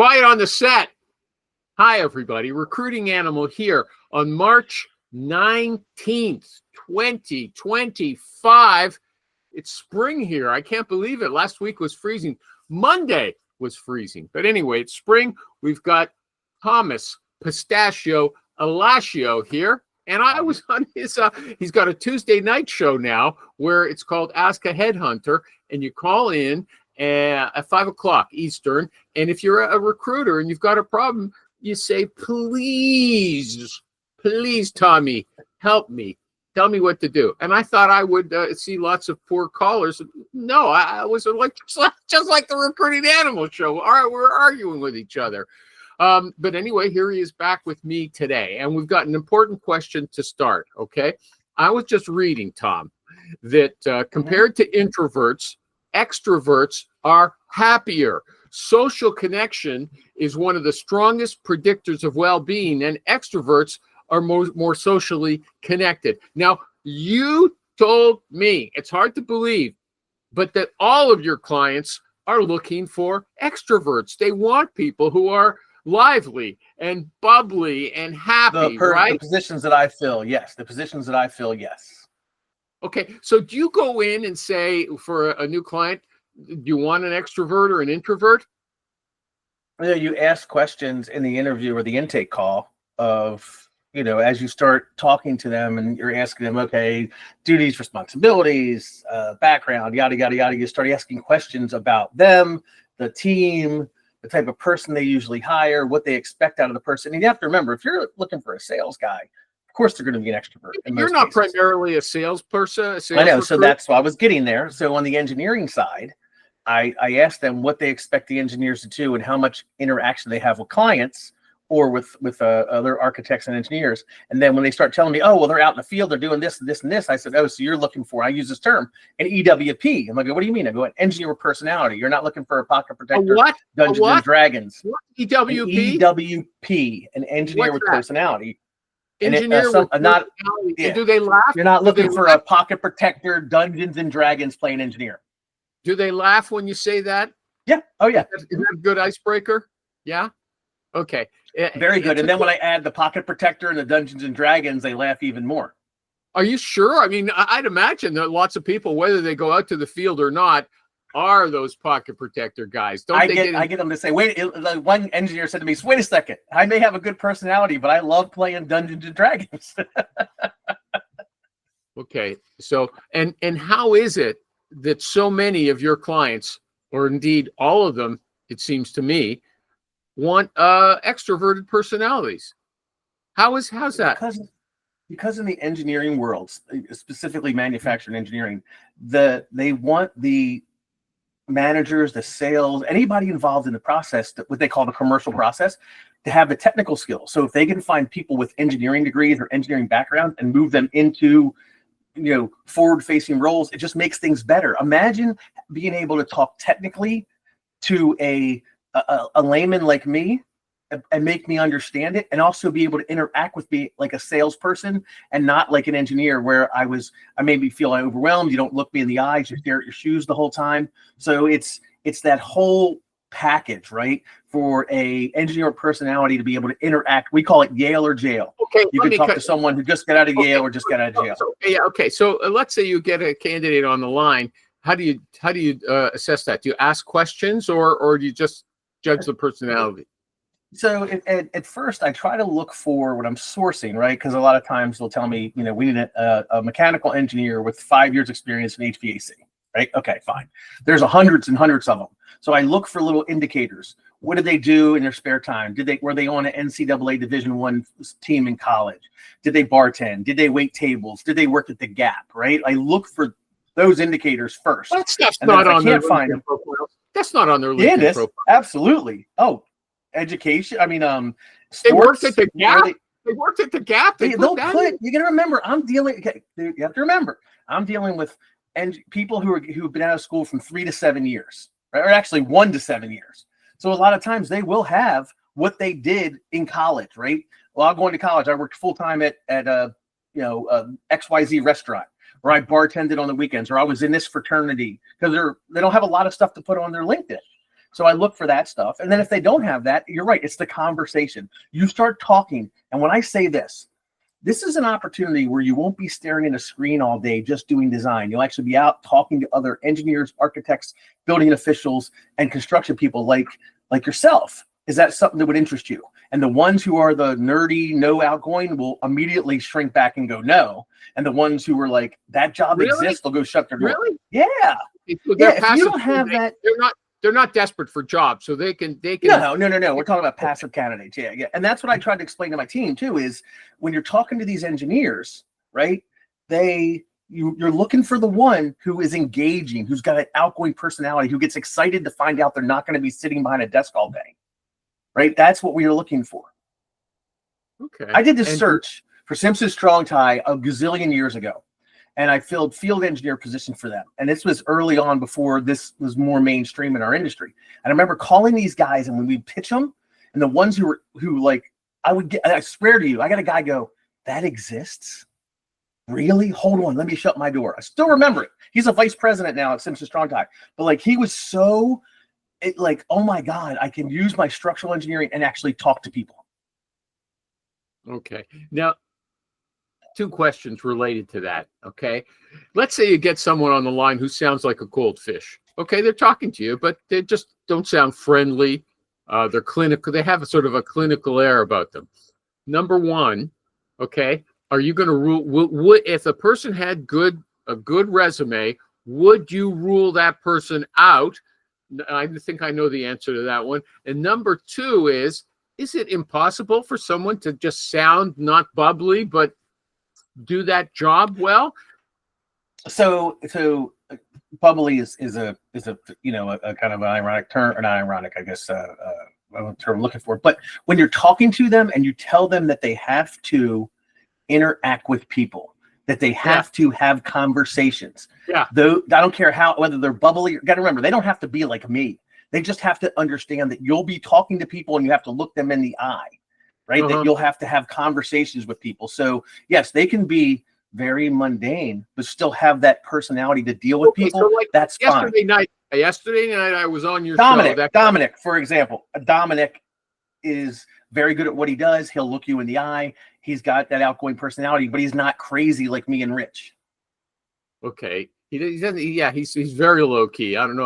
Quiet on the set. Hi, everybody. Recruiting Animal here on March 19th, 2025. It's spring here. I can't believe it. Last week was freezing. Monday was freezing. But anyway, it's spring. We've got Thomas Pistachio Alascio here. And I was on his, he's got a Tuesday night show now where it's called Ask a Headhunter. And you call in at 5 o'clock Eastern. And if you're a recruiter and you've got a problem, you say, please, Tommy, help me. Tell me what to do. And I thought I would see lots of poor callers. No, I was like just like the Recruiting Animal show. All right, we're arguing with each other. But anyway, here he is back with me today. And we've got an important question to start, okay? I was just reading, Tom, that compared to introverts, extroverts are happier. Social connection is one of the strongest predictors of well-being, and extroverts are more socially connected. Now, you told me, it's hard to believe, but that all of your clients are looking for extroverts. They want people who are lively and bubbly and happy, right? The positions that I fill, yes. The positions that I fill, yes. Okay, so do you go in and say for a new client, do you want an extrovert or an introvert? You ask questions in the interview or the intake call of, as you start talking to them and you're asking them, okay, duties, responsibilities, background, yada, yada, yada. You start asking questions about them, the team, the type of person they usually hire, what they expect out of the person. And you have to remember, if you're looking for a sales guy, of course they're going to be an extrovert. You're not primarily a salesperson. I know, so that's why I was getting there. So on the engineering side, I asked them what they expect the engineers to do and how much interaction they have with clients or with other architects and engineers. And then when they start telling me, oh, well, they're out in the field, they're doing this and this and this, I said, oh, so you're looking for, I use this term, an EWP. I'm like, what do you mean? I go, an engineer with personality. You're not looking for a pocket protector. What? Dungeons and Dragons. What? EWP? An EWP, an engineer with personality. Engineer with personality. Yeah. Do they laugh? You're not looking for a pocket protector, Dungeons and Dragons playing engineer. Do they laugh when you say that? Yeah. Oh, yeah. Is that a good icebreaker? Yeah. Okay. Very good. And then when I add the pocket protector and the Dungeons and Dragons, they laugh even more. Are you sure? I mean, I'd imagine that lots of people, whether they go out to the field or not, are those pocket protector guys. I get them to say, wait, one engineer said to me, wait a second, I may have a good personality, but I love playing Dungeons and Dragons. Okay. So, and how is it that so many of your clients, or indeed all of them, it seems to me, want extroverted personalities? How's that? Because in the engineering world, specifically manufacturing engineering, they want the managers, the sales, anybody involved in the process, what they call the commercial process, to have the technical skills. So if they can find people with engineering degrees or engineering background and move them into forward-facing roles, it just makes things better. Imagine being able to talk technically to a layman like me and make me understand it, and also be able to interact with me like a salesperson and not like an engineer where I maybe feel overwhelmed. You don't look me in the eyes, you stare at your shoes the whole time. So it's that whole package, right? For a engineer personality to be able to interact. We call it Yale or jail. Okay, you can talk to someone who just got out of Yale or just got out of jail. Okay. So let's say you get a candidate on the line. How do you assess that? Do you ask questions or do you just judge the personality? So at first, I try to look for what I'm sourcing, right? Because a lot of times they'll tell me, we need a mechanical engineer with 5 years experience in HVAC, right? Okay, fine. There's hundreds and hundreds of them. So I look for little indicators. What did they do in their spare time? Were they on an NCAA Division I team in college? Did they bartend? Did they wait tables? Did they work at the Gap, right? I look for those indicators first. That's not on their LinkedIn profile. That's not on their LinkedIn profile. Absolutely. Oh, education. I mean, sports. They worked at the Gap. They worked at the Gap. You got to remember, you have to remember, I'm dealing with people who've been out of school from 3 to 7 years, right? Or actually 1 to 7 years. So a lot of times they will have what they did in college, right? Well, I'm going to college. I worked full time at XYZ restaurant, or I bartended on the weekends, or I was in this fraternity, because they don't have a lot of stuff to put on their LinkedIn. So I look for that stuff. And then if they don't have that, you're right. It's the conversation. You start talking. And when I say this is an opportunity where you won't be staring at a screen all day just doing design. You'll actually be out talking to other engineers, architects, building officials, and construction people like yourself. Is that something that would interest you? And the ones who are the nerdy, no outgoing will immediately shrink back and go no. And the ones who are like, that job exists, they'll go shut their door. Really? Yeah. So Yeah. If you don't have that, they're not desperate for jobs, so they can. No. We're talking about passive candidates. Yeah. And that's what I tried to explain to my team too, is when you're talking to these engineers, right? You're looking for the one who is engaging, who's got an outgoing personality, who gets excited to find out they're not going to be sitting behind a desk all day. Right? That's what we are looking for. Okay. I did this search for Simpson Strong-Tie a gazillion years ago, and I filled field engineer position for them. And this was early on before this was more mainstream in our industry. And I remember calling these guys, and when we pitch them, and the ones who I swear to you, I got a guy go, that exists? Really? Hold on, let me shut my door. I still remember it. He's a vice president now at Simpson Strong-Tie. But like, he was so oh my God, I can use my structural engineering and actually talk to people. Okay. Now, 2 questions related to that. Okay. Let's say you get someone on the line who sounds like a cold fish. Okay. They're talking to you, but they just don't sound friendly. They're clinical. They have a sort of a clinical air about them. Number one, okay. Are you going to rule, if a person had a good resume, would you rule that person out? I think I know the answer to that one. And number 2 is it impossible for someone to just sound not bubbly, but do that job well? So bubbly is a a kind of an ironic term, or not ironic, I guess, term I'm looking for. But when you're talking to them and you tell them that they have to interact with people, that they have to have conversations. Yeah. Though I don't care whether they're bubbly. You got to remember, they don't have to be like me. They just have to understand that you'll be talking to people and you have to look them in the eye, right? That you'll have to have conversations with people. So yes, they can be very mundane, but still have that personality to deal with people. So that's yesterday fine. Yesterday night, I was on your show. Dominic, for example, Dominic is very good at what he does. He'll look you in the eye. He's got that outgoing personality, but he's not crazy like me and Rich. Okay. He doesn't. Yeah, he's very low key. I don't know.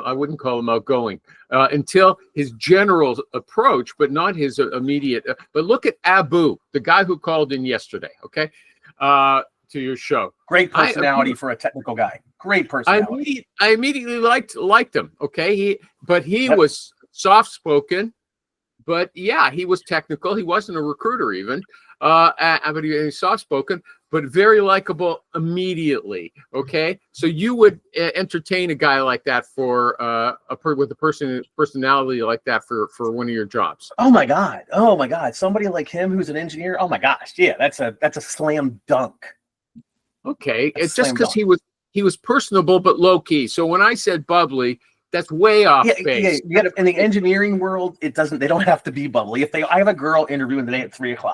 I wouldn't call him outgoing until his general approach, but not his immediate. But look at Abu, the guy who called in yesterday. Okay, to your show. Great personality for a technical guy. Great personality. I immediately liked him. Okay, he was soft spoken. But yeah, he was technical. He wasn't a recruiter even, but he was soft-spoken, but very likable immediately. Okay, so you would entertain a guy like that with a personality like that for one of your jobs? Oh my God! Somebody like him who's an engineer. Oh my gosh! Yeah, that's a slam dunk. Okay, it's just because he was personable but low key. So when I said bubbly, that's way off base. Yeah, in the engineering world, they don't have to be bubbly. I have a girl interviewing today at 3:00,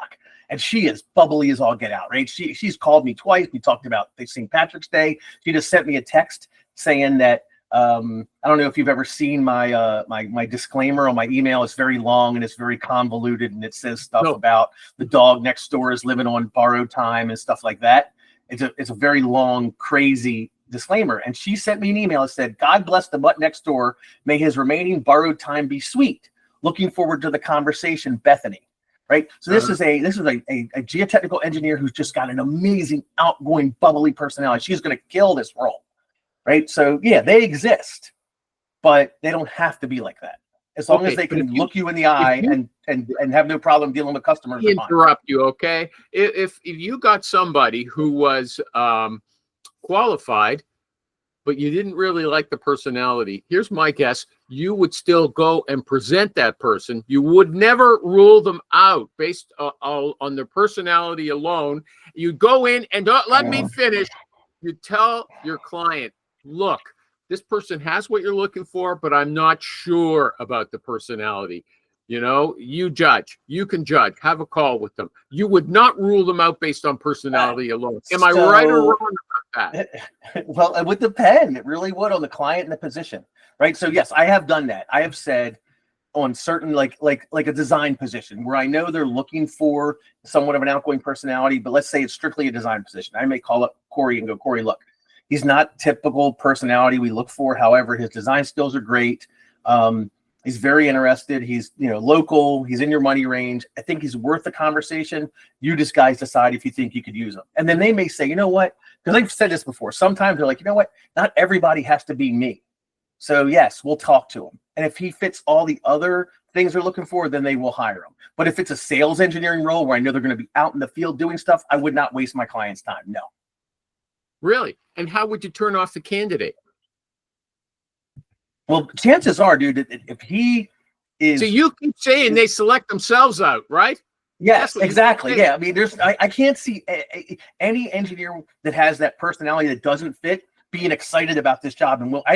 and she is bubbly as all get out, right? She's called me twice. We talked about St. Patrick's Day. She just sent me a text saying that I don't know if you've ever seen my my disclaimer on my email. It's very long and it's very convoluted, and it says stuff about the dog next door is living on borrowed time and stuff like that. It's a very long, crazy disclaimer. And she sent me an email that said, God bless the mutt next door. May his remaining borrowed time be sweet. Looking forward to the conversation, Bethany. Right. So this is a geotechnical engineer who's just got an amazing, outgoing, bubbly personality. She's going to kill this role. Right. So yeah, they exist, but they don't have to be like that. As long as they can look you in the eye and have no problem dealing with customers. Interrupt you. Okay. If you got somebody who was qualified, but you didn't really like the personality, here's my guess: you would still go and present that person. You would never rule them out based on their personality alone. You go in and don't let me finish. You tell your client, look, this person has what you're looking for, but I'm not sure about the personality. You judge. You can judge. Have a call with them. You would not rule them out based on personality alone. Am I right or wrong? that? Well, it would depend. It really would on the client and the position, right? So yes, I have done that. I have said on certain like a design position where I know they're looking for somewhat of an outgoing personality, but let's say it's strictly a design position. I may call up Corey and go, Corey, look, he's not typical personality we look for. However, his design skills are great. He's very interested. He's, local. He's in your money range. I think he's worth the conversation. You just guys decide if you think you could use him. And then they may say, you know what? Because I've said this before. Sometimes they're like, you know what? Not everybody has to be me. So yes, we'll talk to him. And if he fits all the other things they're looking for, then they will hire him. But if it's a sales engineering role where I know they're going to be out in the field doing stuff, I would not waste my client's time. No. Really? And how would you turn off the candidate? Well, chances are, dude, that if he is. So you keep saying they select themselves out, right? Yes, exactly. Yeah. I mean, I can't see any engineer that has that personality that doesn't fit being excited about this job. And I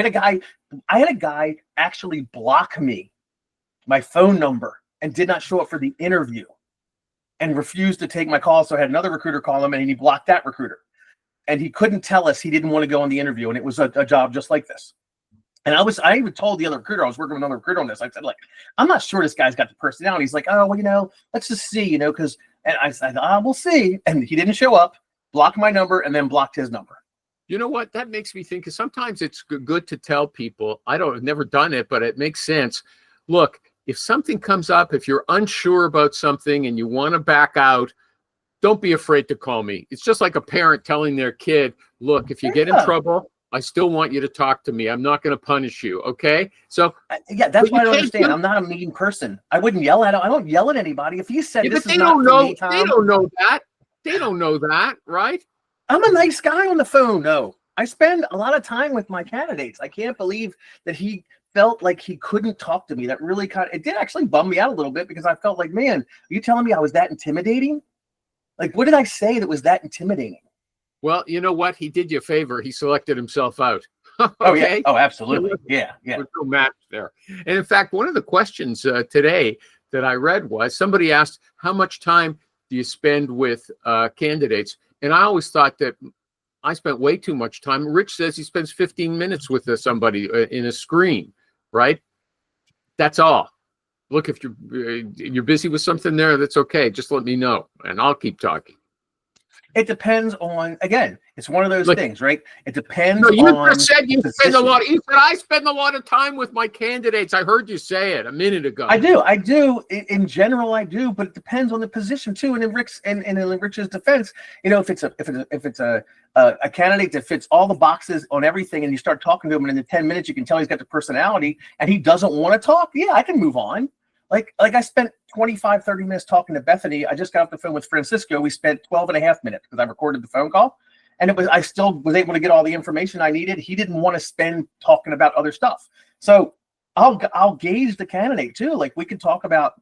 had a guy actually block me, my phone number, and did not show up for the interview and refused to take my call. So I had another recruiter call him and he blocked that recruiter. And he couldn't tell us he didn't want to go on the interview. And it was a job just like this. And I even told the other recruiter, I was working with another recruiter on this. I said, like, I'm not sure this guy's got the personality. He's like, oh, well, let's just see, because, and I said, we'll see. And he didn't show up, blocked my number, and then blocked his number. You know what? That makes me think, because sometimes it's good to tell people, I've never done it, but it makes sense. Look, if something comes up, if you're unsure about something and you want to back out, don't be afraid to call me. It's just like a parent telling their kid, look, if you get in trouble, I still want you to talk to me. I'm not going to punish you. Okay. So yeah, that's why I don't understand. I'm not a mean person. I wouldn't yell at him. I don't yell at anybody. If he said this is not for me, Tom, they don't know that. They don't know that, right? I'm a nice guy on the phone. No, I spend a lot of time with my candidates. I can't believe that he felt like he couldn't talk to me. That really it did actually bum me out a little bit, because I felt like, man, are you telling me I was that intimidating? Like, what did I say that was that intimidating? Well, you know what? He did you a favor. He selected himself out. Okay? Oh, yeah. Oh, absolutely. Yeah. There's no match there. And in fact, one of the questions today that I read was, somebody asked, how much time do you spend with candidates? And I always thought that I spent way too much time. Rich says he spends 15 minutes with somebody in a screen, right? That's all. Look, if you're busy with something there, that's okay. Just let me know, and I'll keep talking. It depends on, again, it's one of those things, right? It depends no, you on. Just said you spend a lot. You said I spend a lot of time with my candidates. I heard you say it a minute ago. I do. In general, I do, but it depends on the position too. And in Rich's defense, if it's a candidate that fits all the boxes on everything, and you start talking to him, and in the 10 minutes you can tell he's got the personality, and he doesn't want to talk. Yeah, I can move on. Like I spent 25, 30 minutes talking to Bethany. I just got off the phone with Francisco. We spent 12 and a half minutes because I recorded the phone call. And I still was able to get all the information I needed. He didn't want to spend talking about other stuff. So I'll gauge the candidate too. Like, we could talk about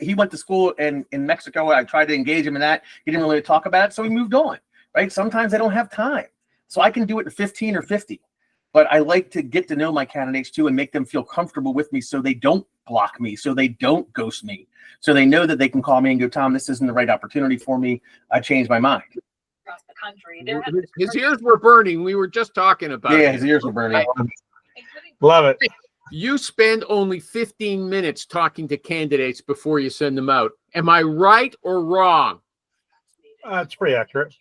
he went to school in Mexico. I tried to engage him in that. He didn't really talk about it. So we moved on, right? Sometimes they don't have time. So I can do it in 15 or 50. But I like to get to know my candidates too and make them feel comfortable with me, so they don't block me, so they don't ghost me, so they know that they can call me and go, Tom, this isn't the right opportunity for me. I changed my mind. Across the country. His ears were burning. We were just talking about it. Yeah, his ears were burning. Love it. You spend only 15 minutes talking to candidates before you send them out. Am I right or wrong? It's pretty accurate.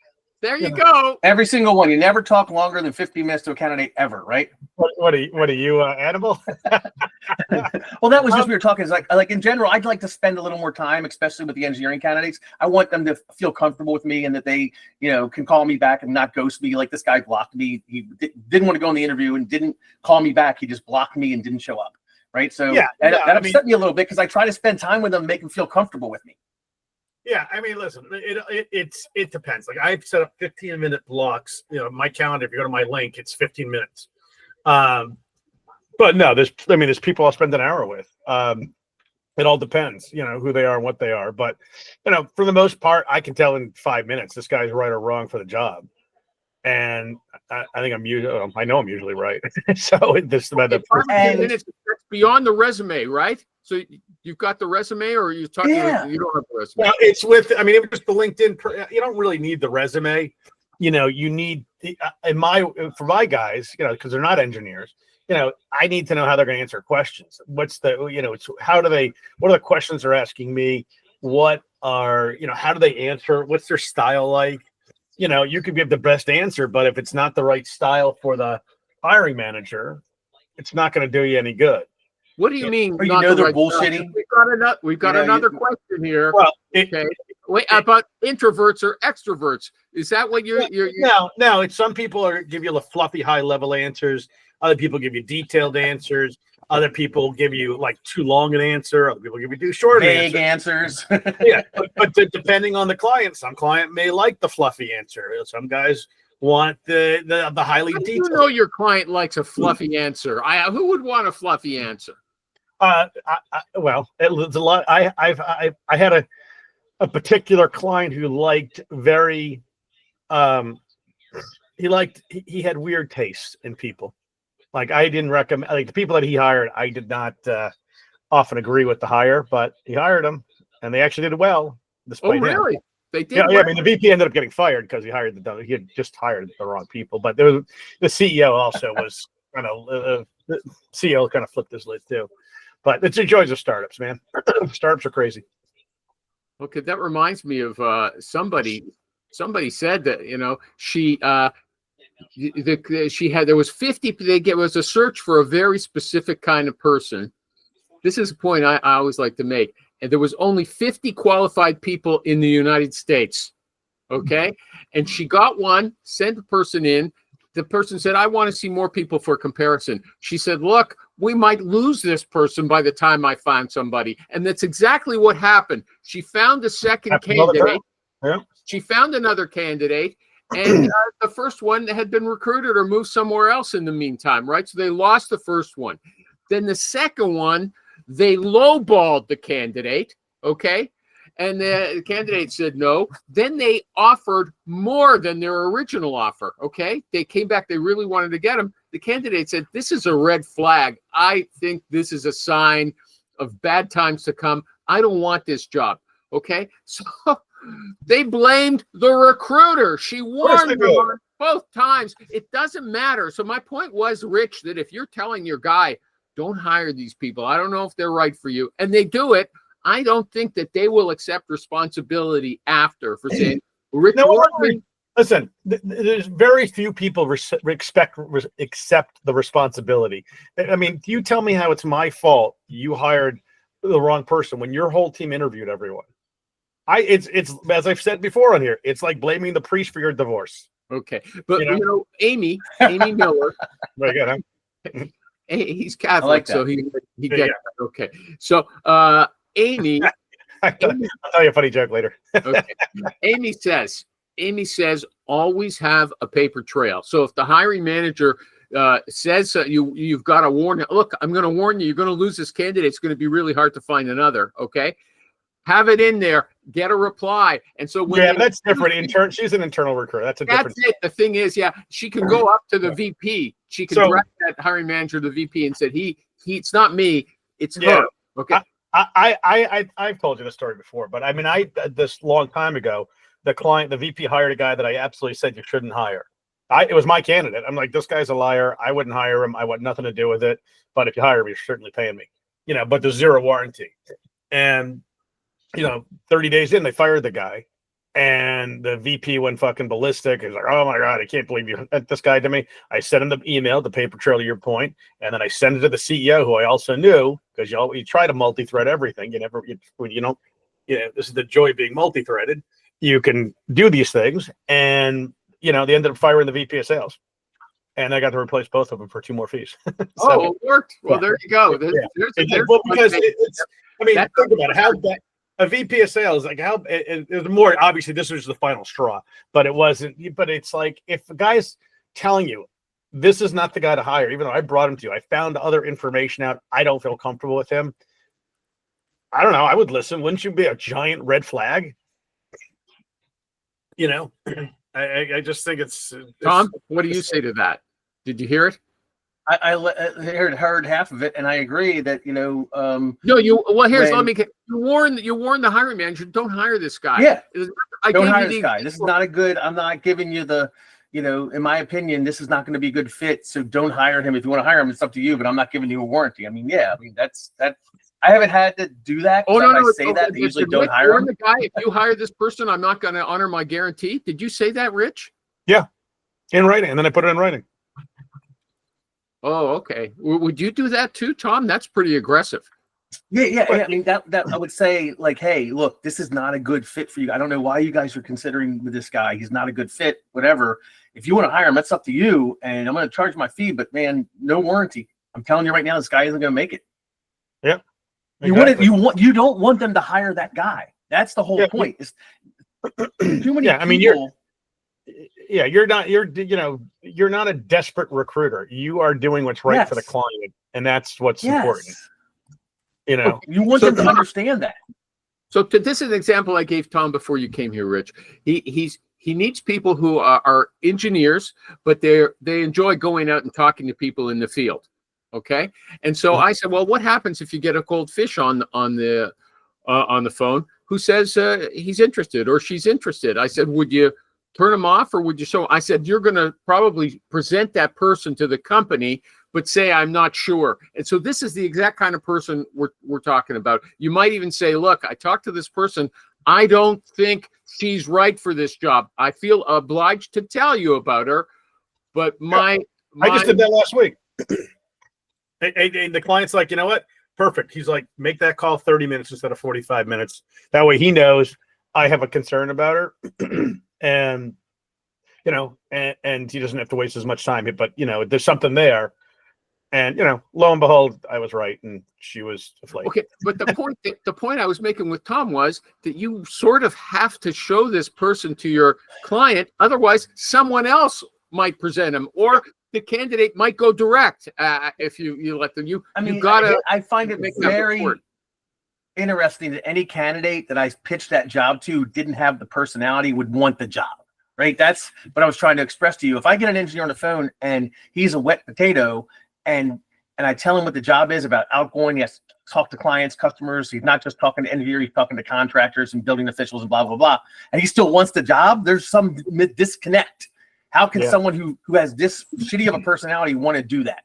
There you go. Every single one. You never talk longer than 15 minutes to a candidate ever, right? What are you, animal? Well, that was just we were talking. It's like in general, I'd like to spend a little more time, especially with the engineering candidates. I want them to feel comfortable with me, and that they, can call me back and not ghost me. Like, this guy blocked me. He didn't want to go on the interview and didn't call me back. He just blocked me and didn't show up. Right. So that upset me a little bit, because I try to spend time with them, make them feel comfortable with me. Yeah, I mean, listen, it depends. Like, I've set up 15-minute blocks. My calendar, if you go to my link, it's 15 minutes. But no, there's people I'll spend an hour with. It all depends, who they are and what they are. But, for the most part, I can tell in 5 minutes this guy's right or wrong for the job. And I think I know I'm usually right. So this about the 5 minutes, that's beyond the resume, right? So you've got the resume, or are you talking? Yeah. You don't have the resume. Well, it's with. I mean, it was just the LinkedIn. You don't really need the resume. you need for my guys, because they're not engineers, I need to know how they're going to answer questions. What's the, it's what are the questions they're asking me? What are, how do they answer? What's their style like? You could give the best answer, but if it's not the right style for the hiring manager, it's not going to do you any good. What do you mean? Or not they're the right bullshitting. style? We've got another question here. Well, okay. Wait, about introverts or extroverts. Is that what you're No, it's some people give you the fluffy high level answers. Other people give you detailed answers. Other people give you like too long an answer. Other people give you too short vague answers. answers. Yeah, but depending on the client, some client may like the fluffy answer. Some guys want the highly How do detailed. you know your client likes a fluffy answer? Who would want a fluffy answer? Well, it was a lot. I had a particular client who liked very he had weird tastes in people. Like, I didn't recommend, like, the people that he hired, I did not often agree with the hire, but he hired them and they actually did well. Oh, really? Him. They did. Yeah, I mean, the VP ended up getting fired because he had just hired the wrong people. But the CEO also was kind of the CEO kind of flipped his lid too. But it's the joys of startups, man. Startups are crazy. Okay, that reminds me of somebody said that there was 50. It was a search for a very specific kind of person. This is a point I always like to make. And there was only 50 qualified people in the United States. Okay, and she got one, sent the person in. The person said, "I want to see more people for comparison." She said, "Look, we might lose this person by the time I find somebody." And that's exactly what happened. She found a second candidate. Yeah. She found another candidate, and the first one had been recruited or moved somewhere else in the meantime, right? So they lost the first one. Then the second one, they lowballed the candidate, okay? And the candidate said no. Then they offered more than their original offer, okay? They came back. They really wanted to get him. The candidate said, "This is a red flag. I think this is a sign of bad times to come. I don't want this job," okay? So they blamed the recruiter. She warned them on both times. It doesn't matter. So my point was, Rich, that if you're telling your guy, "Don't hire these people. I don't know if they're right for you," and they do it, I don't think that they will accept responsibility after for saying, "Rich." No, listen, there's very few people accept the responsibility. I mean, you tell me how it's my fault you hired the wrong person when your whole team interviewed everyone. It's as I've said before on here, it's like blaming the priest for your divorce. Okay, but Amy Miller. Very good, huh? He's Catholic, like so he gets it. Okay. So Amy, I'll tell you a funny joke later. okay. Amy says always have a paper trail. So if the hiring manager says you've got to warn, look, I'm going to warn you, you're going to lose this candidate. It's going to be really hard to find another. Okay. Have it in there, get a reply. And so when that's different. She's an internal recruiter. That's different. It. The thing is, she can go up to the VP. She can direct that hiring manager to the VP and said, it's not me, it's her. Okay. I've told you this story before, but I mean, this long time ago, the VP hired a guy that I absolutely said you shouldn't hire. It was my candidate. I'm like, this guy's a liar. I wouldn't hire him. I want nothing to do with it. But if you hire him, you're certainly paying me. But there's zero warranty. And 30 days in, they fired the guy, and the VP went fucking ballistic. He's like, "Oh my God, I can't believe you sent this guy to me." I sent him the email, the paper trail to your point, and then I sent it to the CEO, who I also knew, because you try to multi-thread everything. This is the joy of being multi-threaded. You can do these things, and they ended up firing the VP of sales, and I got to replace both of them for 2 more fees. So, it worked. Well, there you go. Think about it. How that. A VP of sales, like how it was more obviously this was the final straw, but it wasn't. But it's like if a guy's telling you this is not the guy to hire, even though I brought him to you, I found other information out. I don't feel comfortable with him. I don't know. I would listen. Wouldn't you be a giant red flag? I just think it's Tom. What do you say to that? Did you hear it? I heard half of it, and I agree that No, here's when- you warn the hiring manager, don't hire this guy. yeah, I don't gave hire you this the guy. This is not a good. I'm not giving you the. In my opinion, this is not going to be a good fit. So don't hire him. If you want to hire him, it's up to you. But I'm not giving you a warranty. I mean, that's that. I haven't had to do that. Oh no, if no, I say that, they usually don't hire warn him. the guy, if you hire this person, I'm not going to honor my guarantee. Did you say that, Rich? Yeah, in writing, and then I put it in writing. Oh, okay. Would you do that too, Tom? That's pretty aggressive. Yeah. I mean, that I would say, like, hey, look, this is not a good fit for you. I don't know why you guys are considering with this guy. He's not a good fit. Whatever. If you want to hire him, that's up to you. And I'm going to charge my fee, but man, no warranty. I'm telling you right now, this guy isn't going to make it. Yeah. Exactly. You don't want them to hire that guy. That's the whole point. It's too many. Yeah, I mean, people, you're not a desperate recruiter. You are doing what's right for the Yes. client, and that's what's yes. important. You want them to understand that. So this is an example I gave Tom before you came here, Rich. He needs people who are engineers, but they enjoy going out and talking to people in the field. Okay, and so I said, well, what happens if you get a cold fish on the phone who says he's interested or she's interested? I said, would you turn him off or would you show? I said, you're going to probably present that person to the company, but say, I'm not sure. And so this is the exact kind of person we're talking about. You might even say, look, I talked to this person. I don't think she's right for this job. I feel obliged to tell you about her, but I just did that last week. And the client's like, you know what? Perfect. He's like, make that call 30 minutes instead of 45 minutes. That way he knows I have a concern about her. and he doesn't have to waste as much time. But, there's something there. And, lo and behold, I was right. And she was a flake. Okay. But the point I was making with Tom was that you sort of have to show this person to your client. Otherwise, someone else might present him or the candidate might go direct if you let them. I find it very interesting that any candidate that I pitched that job to didn't have the personality would want the job, right? That's what I was trying to express to you. If I get an engineer on the phone and he's a wet potato and I tell him what the job is about outgoing, he has to talk to clients, customers. He's not just talking to engineers, he's talking to contractors and building officials and blah, blah, blah. And he still wants the job. There's some disconnect. How can someone who has this shitty of a personality want to do that?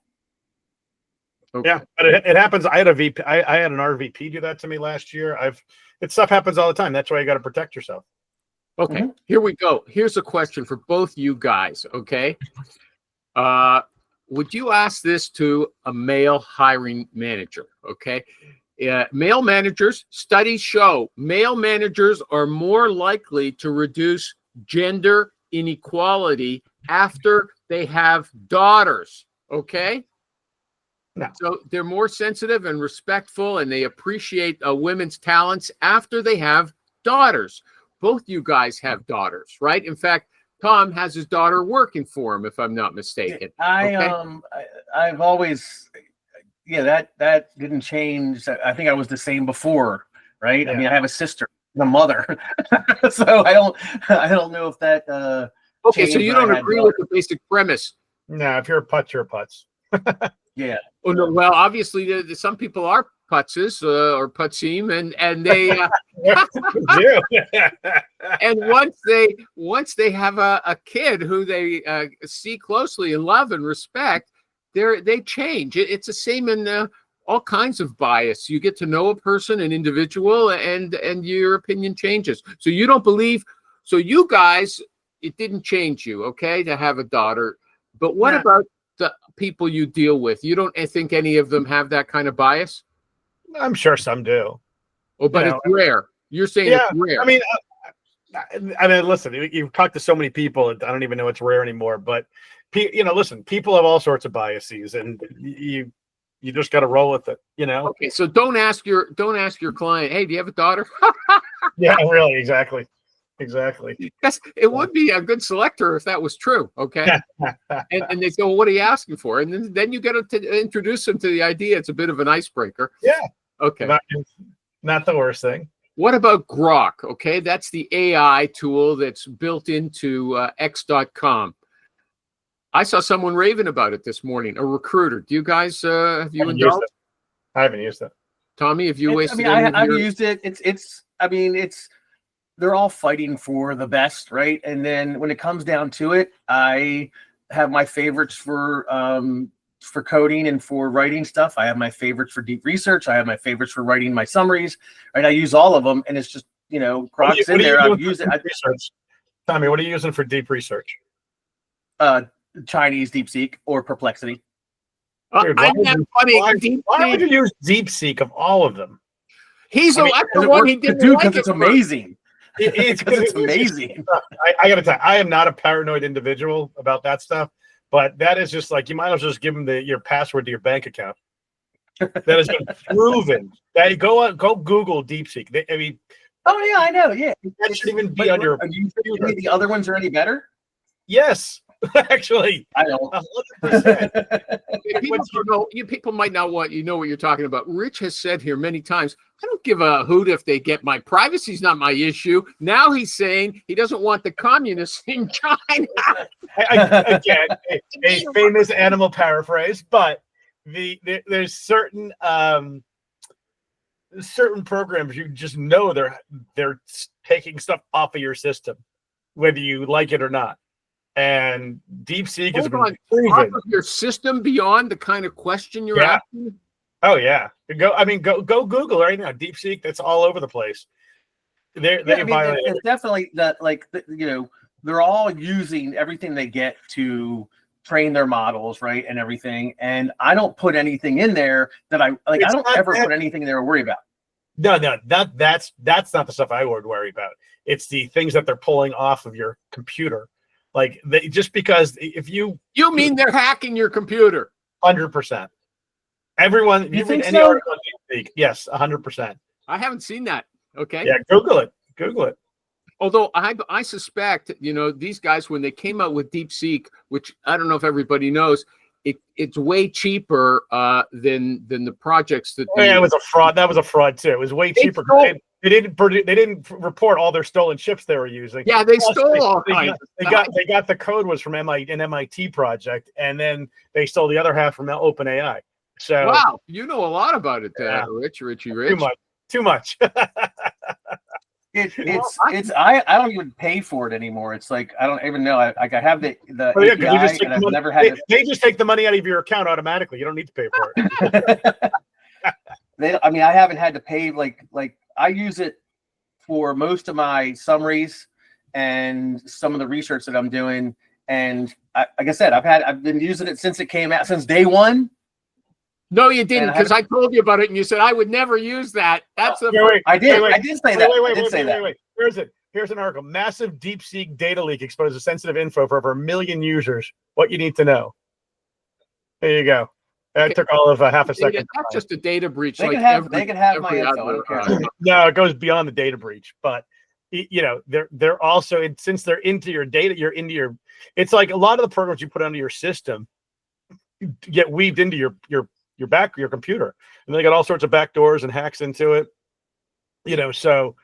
Okay. Yeah, but it happens. I had an RVP do that to me last year. Stuff happens all the time. That's why you got to protect yourself. Okay, Here we go. Here's a question for both you guys. Okay, would you ask this to a male hiring manager? Okay, male managers, studies show male managers are more likely to reduce gender inequality after they have daughters. Okay. No. So they're more sensitive and respectful and they appreciate women's talents after they have daughters. Both you guys have daughters, right? In fact, Tom has his daughter working for him, if I'm not mistaken. I've always, that didn't change. I think I was the same before, right? Yeah. I mean, I have a sister and a mother, so I don't know if that. Okay, so you don't agree with the basic premise. No, if you're a putz, you're a putz. Yeah. Oh no. Well, obviously, some people are putzes or putzim, and they and once they have a kid who they see closely and love and respect, they change. It's the same in all kinds of bias. You get to know a person, an individual, and your opinion changes. So you don't believe. So you guys, it didn't change you, okay, to have a daughter. But what about the people you deal with? You don't think any of them have that kind of bias? I'm sure some do. Oh, but it's rare. You're saying it's rare. I mean, listen, you've talked to so many people, I don't even know it's rare anymore. But listen, people have all sorts of biases, and you just got to roll with it. Okay, so don't ask your client, hey, do you have a daughter? Yeah, really, exactly. Yes, it would be a good selector if that was true. Okay, and they go, well, what are you asking for? And then you got to introduce them to the idea. It's a bit of an icebreaker. Yeah. Okay. Not the worst thing. What about Grok? Okay, that's the AI tool that's built into X.com. I saw someone raving about it this morning. A recruiter. Do you guys have you haven't used indulged? it. I haven't used it. Tommy, have you I wasted mean, any of I've your- used it. It's they're all fighting for the best, right? And then when it comes down to it, I have my favorites for coding and for writing stuff. I have my favorites for deep research. I have my favorites for writing my summaries. Right? I use all of them, and it's just Grok's in there. I've used it. Research. Tommy, what are you using for deep research? Chinese DeepSeek or Perplexity. Dude, I have funny. Why would you use DeepSeek of all of them? He's I mean, the one he didn't like because it it's for. amazing. It's Because it's amazing. I gotta tell you, I am not a paranoid individual about that stuff, but that is just like you might as well just give them your password to your bank account. That has been proven. That go Google DeepSeek. I mean, Oh yeah, I know. Yeah, that shouldn't even be But on your. do you think the other ones are any better? Yes, actually, I don't. 100%. People don't know, you people might not what you're talking about. Rich has said here many times, I don't give a hoot if they get my privacy's not my issue. Now he's saying he doesn't want the communists in China. Again, a famous animal paraphrase, but there's certain programs you just know they're taking stuff off of your system, whether you like it or not. And DeepSeek has Hold been on. Off proven. of your system beyond the kind of question you're Yeah. asking. Oh yeah, go Google right now. DeepSeek, that's all over the place. They violate. It's definitely that. They're all using everything they get to train their models, right, and everything. And I don't put anything in there that I like. I don't ever put anything in there to worry about. No, that's not the stuff I would worry about. It's the things that they're pulling off of your computer. Like just because if you mean they're hacking your computer? 100%. Everyone, You you think read any so? article on DeepSeek, yes, 100%. I haven't seen that. Okay. Yeah, Google it. Although I suspect, these guys, when they came out with DeepSeek, which I don't know if everybody knows, it's way cheaper than the projects that. Yeah, it was a fraud. That was a fraud too. It was way cheaper. They didn't report all their stolen chips they were using. Yeah, they stole all kinds. They got the code was from an MIT project, and then they stole the other half from OpenAI. So wow, you know a lot about it, Yeah. Richie. Too much. I don't even pay for it anymore. It's like I don't even know. I have the Oh, yeah, 'cause API, you just take and the I've money- never had. they just take the money out of your account automatically. You don't need to pay for it. I haven't had to pay like I use it for most of my summaries and some of the research that I'm doing. And like I said, I've been using it since it came out, since day one. No, you didn't, And I because I told you about it, and you said I would never use that. That's the Wait, I did. wait, I did say that. I did say that. Wait. Where's it? Here's an article. Massive DeepSeek data leak exposes sensitive info for over 1 million users. What you need to know. There you go. That took all of half a second. That's just a data breach. They like can have my every info. I other, don't care. No, it goes beyond the data breach, but they're also, since they're into your data, it's like a lot of the programs you put onto your system get weaved into your computer, and they got all sorts of backdoors and hacks into it. So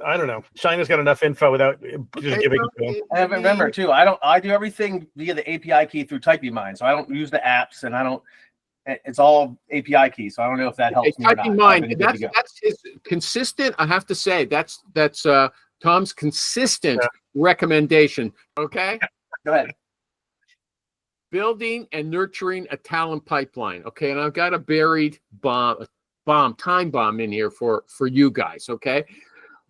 I don't know. China's got enough info without just giving it to them. And remember too, I do everything via the API key through TypingMind. So I don't use the apps, and it's all API key. So I don't know if that helps me or not. TypingMind, that's his consistent. I have to say that's Tom's consistent recommendation. Okay. Go ahead. Building and nurturing a talent pipeline. Okay, and I've got a buried time bomb in here for you guys. Okay.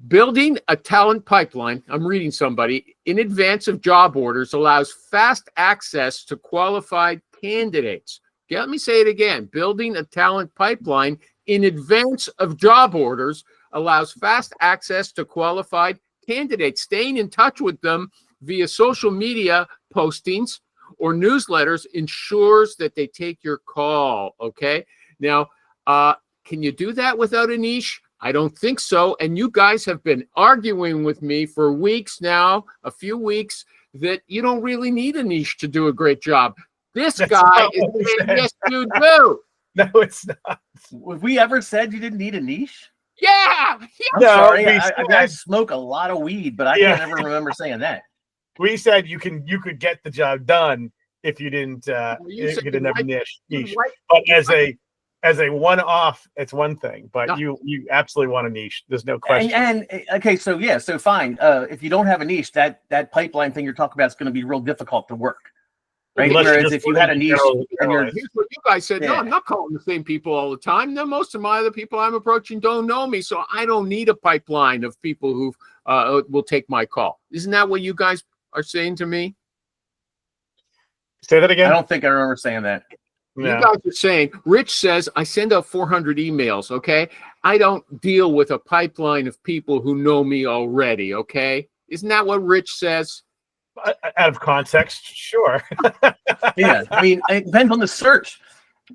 Building a talent pipeline, I'm reading somebody, in advance of job orders allows fast access to qualified candidates. Okay, let me say it again. Building a talent pipeline in advance of job orders allows fast access to qualified candidates. Staying in touch with them via social media postings or newsletters ensures that they take your call. Okay. Now, can you do that without a niche? I don't think so. And you guys have been arguing with me for weeks now, a few weeks, that you don't really need a niche to do a great job. This guy is saying, yes, you do. No, it's not. Have we ever said you didn't need a niche? Yeah. I'm No, sorry. we I said- smoke a lot of weed, but I Yeah. can't ever remember saying that. We said you could get the job done if you didn't you if said you didn't have a you niche. like- But as a one-off, it's one thing. But No. you absolutely want a niche. There's no question. And okay, so yeah, so fine. If you don't have a niche, that pipeline thing you're talking about is going to be real difficult to work, right? Unless you Whereas just if you put had it a in niche general- and you're Here's what you guys said. No, Yeah. I'm not calling the same people all the time. No, most of my other people I'm approaching don't know me, so I don't need a pipeline of people who will take my call. Isn't that what you guys are saying to me? Say that again. I don't think I remember saying that. You No. guys are saying, Rich says, I send out 400 emails, okay? I don't deal with a pipeline of people who know me already, okay? Isn't that what Rich says? Out of context, sure. Yeah, I mean, it depends on the search.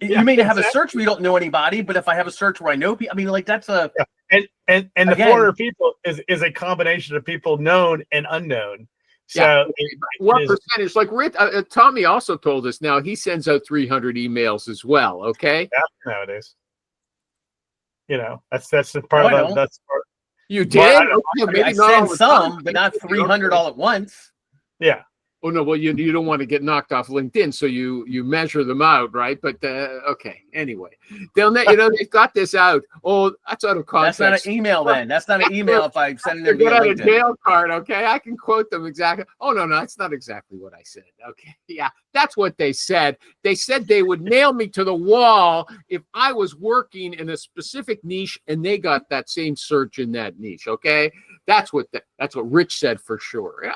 Yeah, You may have a exactly. search where you don't know anybody, but if I have a search where I know people, I mean, like that's a And the Again- 400 people is a combination of people known and unknown. So Yeah. it What is- percentage? Like Rich, Tommy also told us now he sends out 300 emails as well, okay? nowadays, that's the part No, I of don't. that's part, You Well, I did? don't- Okay, I mean, maybe I not all send the some, time. but not 300 all at once. yeah. Oh no, well you don't want to get knocked off LinkedIn, so you measure them out, right? But okay, anyway, they've got this out. Oh, that's out of That's context. not an email then. That's not an email if I send They them via get out a LinkedIn. jail card, okay? I can quote them exactly. Oh no, that's not exactly what I said. Okay, yeah, that's what they said. They said they would nail me to the wall if I was working in a specific niche, and they got that same search in that niche. Okay, that's what Rich said for sure.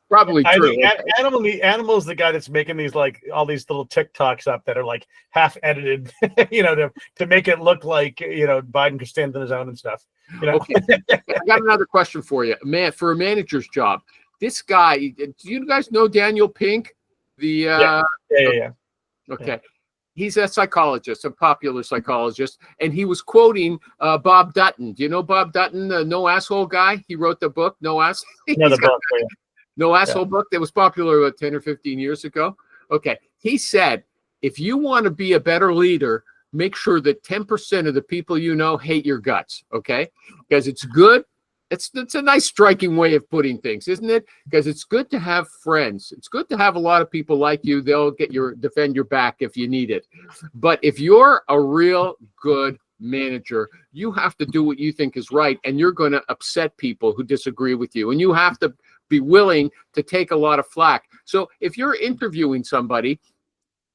Probably I true. think Animal's the guy that's making these like all these little TikToks up that are like half edited, to make it look like Biden could stand on his own and stuff. Okay, I got another question for you, man. For a manager's job, this guy. Do you guys know Daniel Pink? Yeah. Okay. He's a psychologist, a popular psychologist, and he was quoting Bob Dutton. Do you know Bob Dutton, the No Asshole guy? He wrote the book, No Asshole. Another book. No Asshole book that was popular about 10 or 15 years ago. Okay. He said, if you want to be a better leader, make sure that 10% of the people you know hate your guts. Okay. Because it's good. It's a nice striking way of putting things, isn't it? Because it's good to have friends. It's good to have a lot of people like you. They'll defend your back if you need it. But if you're a real good manager, you have to do what you think is right, and you're going to upset people who disagree with you, and you have to be willing to take a lot of flack. So if you're interviewing somebody,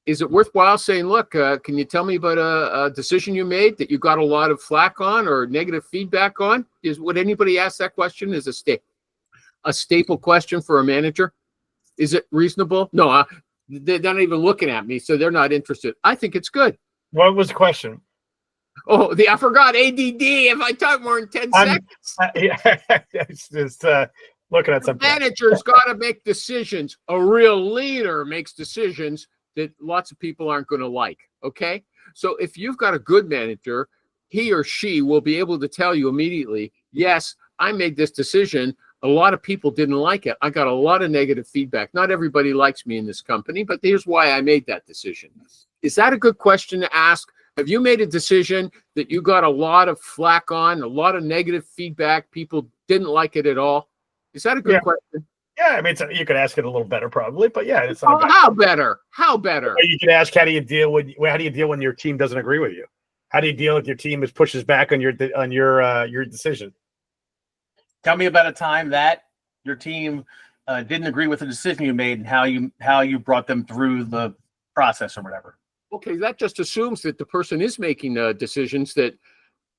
is it worthwhile saying, look, can you tell me about a decision you made that you got a lot of flack on or negative feedback on? Would anybody ask that question as a staple question for a manager? Is it reasonable? No, they're not even looking at me, so they're not interested. I think it's good. What was the question? Oh, I forgot ADD. If I talk more than 10 seconds. It's just looking at something. Manager's got to make decisions. A real leader makes decisions that lots of people aren't going to like. Okay. So if you've got a good manager, he or she will be able to tell you immediately, yes, I made this decision. A lot of people didn't like it. I got a lot of negative feedback. Not everybody likes me in this company, but here's why I made that decision. Is that a good question to ask? Have you made a decision that you got a lot of flack on, a lot of negative feedback? People didn't like it at all. Is that a good question? Yeah, I mean, you could ask it a little better, probably, but yeah, it's not bad. How better? How better? You could ask, how do you deal when your team doesn't agree with you? How do you deal with your team that pushes back on your decision? Tell me about a time that your team didn't agree with the decision you made and how you brought them through the process or whatever. Okay, that just assumes that the person is making decisions that